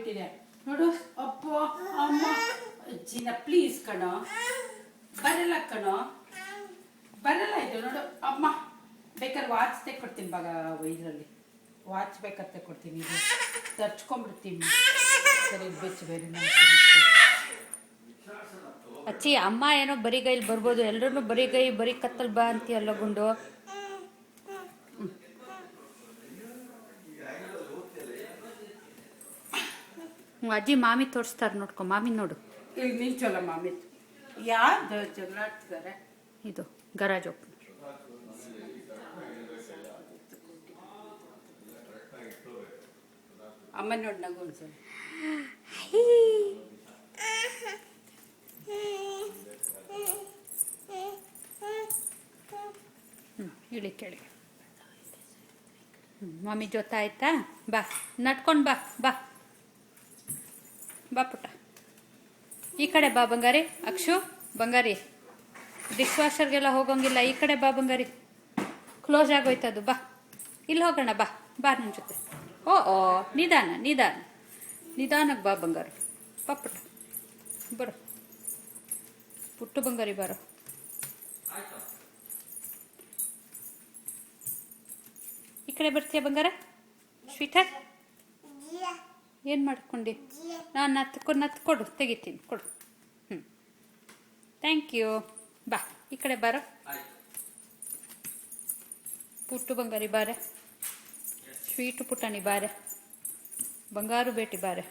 ಆಗ್ಬಿಟ್ಟಿದೆ ನೋಡು. ಅಪ್ಪ ಅಮ್ಮ ಚಿನ್ನ ಪ್ಲೀಸ್ ಕಣೋ, ಬರಲ್ಲ ಕಣೋ, ಬರಲ್ಲ ಇದು ನೋಡು. ಅಮ್ಮ ಬೇಕಾದ್ರೆ ವಾಚ್ ತೆಕ್ಕೊಡ್ತೀನಿ ಬಾಗ, ಇದರಲ್ಲಿ ವಾಚ್ ಬೇಕಾದ್ರೆ ತೆಕ್ಕೊಡ್ತೀನಿ, ಇದು ತರ್ಚ್ಕೊಂಡ್ಬಿಡ್ತೀನಿ. ಸರಿ ಬೆಚ್ಚ ಬೇರೆ ಅಚ್ಚಿ ಅಮ್ಮ ಏನೋ ಬರಿಗೈಲಿ ಬರ್ಬೋದು, ಎಲ್ಲರೂ ಬರಿಗೈ ಬರೀ ಕತ್ತಲ್ ಬಾ ಅಂತೀಯಲ್ಲ ಗುಂಡು. ಅಜ್ಜಿ ಮಾಮಿ ತೋರಿಸ್ತಾರೆ ನೋಡ್ಕೊ, ಮಾಮಿ ನೋಡು. ಈಗ ನಿಂಚೋಲ್ಲ ಮಾಮಿ, ಯಾರು ಜಗಳಾಡ್ತಿದ್ದಾರೆ. ಇದು ಗರಾಜ್ ಓಪನ್. ಅಮ್ಮ ನೋಡಿ ನಗು ಒಂದ್ಸಲ. ಇಳಿ ಕೆಳಗೆ. ಮಮ್ಮಿ ಜೊತೆ ಆಯ್ತಾ? ಬಾ ನಡ್ಕೊಂಡು ಬಾ, ಬಾ ಬಾ ಪುಟ್ಟ, ಈ ಕಡೆ ಬಾ ಬಂಗಾರಿ. ಅಕ್ಷು ಬಂಗಾರಿ, ಡಿಶ್ ವಾಷರ್ಗೆಲ್ಲ ಹೋಗೋಂಗಿಲ್ಲ, ಈ ಕಡೆ ಬಾ ಬಂಗಾರಿ. ಕ್ಲೋಸ್ ಆಗೋಯ್ತದು, ಬಾ ಇಲ್ಲಿ ಹೋಗೋಣ, ಬಾ ಬಾ ನನ್ನ ಜೊತೆ. ಓ ಓ ನಿಧಾನ ನಿಧಾನ ನಿಧಾನಕ್ಕೆ ಬಾ ಬಂಗಾರಿ. ಬಾ ಪುಟ್ಟ ಬರೋ, ಪುಟ್ಟು ಬಂಗಾರಿ ಬರೋ. ಈ ಕಡೆ ಬರ್ತೀಯ ಬಂಗಾರ? ಸ್ವೀಟರ್ ಏನು ಮಾಡ್ಕೊಂಡಿ? ನಾನು ನತ್ಕೊಡು, ತೆಗಿತೀನಿ, ಕೊಡು. Thank you. ಬಾ ಈ ಕಡೆ ಬಾರೋ ಪುಟ್ಟು ಬಂಗಾರಿ ಬಾರೆ, ಸ್ವೀಟು ಪುಟಾಣಿ ಬಾರೆ, ಬಂಗಾರು ಬೇಟಿ ಬಾರೆ.